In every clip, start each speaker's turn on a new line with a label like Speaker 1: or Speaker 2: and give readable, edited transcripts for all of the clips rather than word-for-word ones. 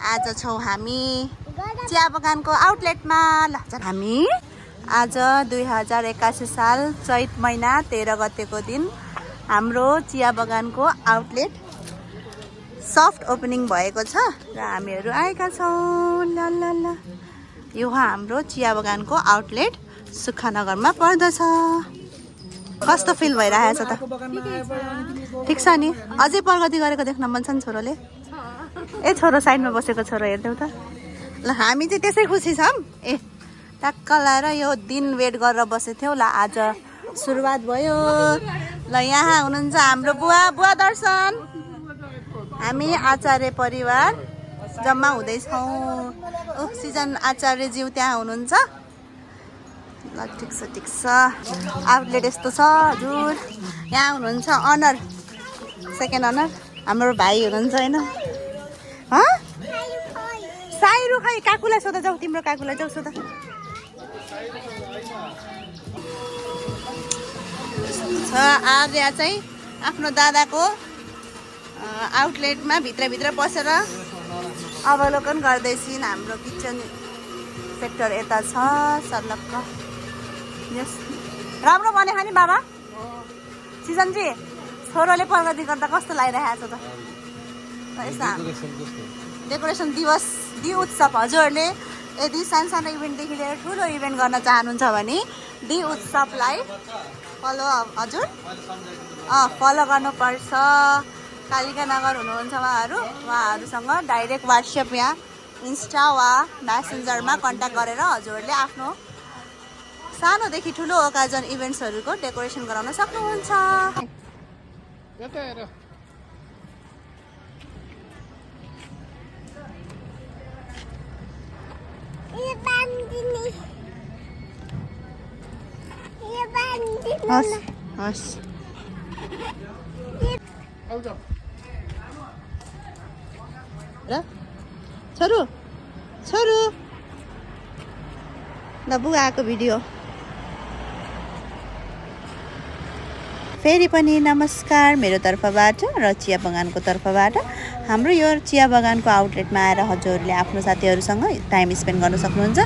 Speaker 1: आज छौँ हामी चिया बगानको आउटलेटमा। ल हामी आज 2081 साल चैत महिना 13 गतेको दिन हाम्रो चिया बगानको आउटलेट सफ्ट ओपनिङ भएको छ र हामीहरू आएका छौँ। ल ल ल यो हाम्रो चिया बगानको आउटलेट सुखानगरमा पर्दछ। कस्तो फिल भइरहेछ त? ठिक छ नि? अझै प्रगति गरेको देख्न मन छ नि छोरोले? ए छोरो साइडमा बसेको छोरो हेर्देऊ त। ल हामी चाहिँ त्यसै खुसी छौँ। ए टक्क लाएर यो दिन वेट गरेर बसेको थियौँ। ल आज सुरुवात भयो। ल यहाँ हुनुहुन्छ हाम्रो बुवा दर्शन। हामी आचार्य परिवार जम्मा हुँदैछौँ। सिजन आचार्यज्यू त्यहाँ हुनुहुन्छ। ल ठिक छ आउटलेट यस्तो छ हजुर। यहाँ हुनुहुन्छ अनर, सेकेन्ड अनर हाम्रो भाइ हुनुहुन्छ होइन? साइरू खै काकुलाई सोध जाऊ, तिम्रो काकुलाई जाऊ सोध। आर्या चाहिँ आफ्नो दादाको आउटलेटमा भित्र पसेर अवलोकन गर्दैछिन्। हाम्रो किचन सेक्टर यता छ सर्लक्क। यस राम्रो बनेको नि बाबा? सिजनजी छोरोले प्रगति गर्दा कस्तो लागिरहेको छ त? डेकोरेसन दिवस दि उत्सव हजुरहरूले यदि सानो इभेन्टदेखि लिएर ठुलो इभेन्ट गर्न चाहनुहुन्छ भने दि उत्सवलाई फलो हजुर फलो गर्नुपर्छ। कालिका नगर हुनुहुन्छ उहाँहरूसँग डाइरेक्ट वाट्सएप या इन्स्टा वा म्यासेन्जरमा कन्ट्याक्ट गरेर हजुरहरूले आफ्नो सानोदेखि ठुलो ओकाजन इभेन्ट्सहरूको डेकोरेसन गराउन सक्नुहुन्छ। हस् र छोरो ल बुवा आएको भिडियो। फेरि पनि नमस्कार मेरो तर्फबाट र चिया बगानको तर्फबाट। हाम्रो यो चिया बगानको आउटलेटमा आएर हजुरहरूले आफ्नो साथीहरूसँग टाइम स्पेन्ड गर्न सक्नुहुन्छ।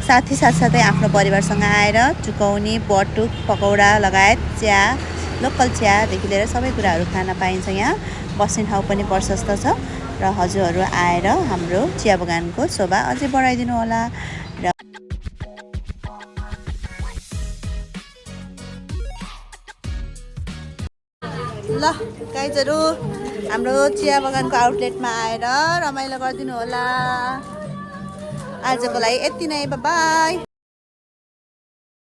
Speaker 1: साथसाथै आफ्नो परिवारसँग आएर चुकौनी, बटुक, पकौडा लगायत चिया, लोकल चियादेखि लिएर सबै कुराहरू खान पाइन्छ। यहाँ बस्ने ठाउँ पनि प्रशस्त छ र हजुरहरू आएर हाम्रो चिया बगानको शोभा अझै बढाइदिनु होला। र ल गाइजहरू हाम्रो चिया बगानको आउटलेटमा आएर रमाइलो गरिदिनु होला। आजको लागि यति नै, बाइ।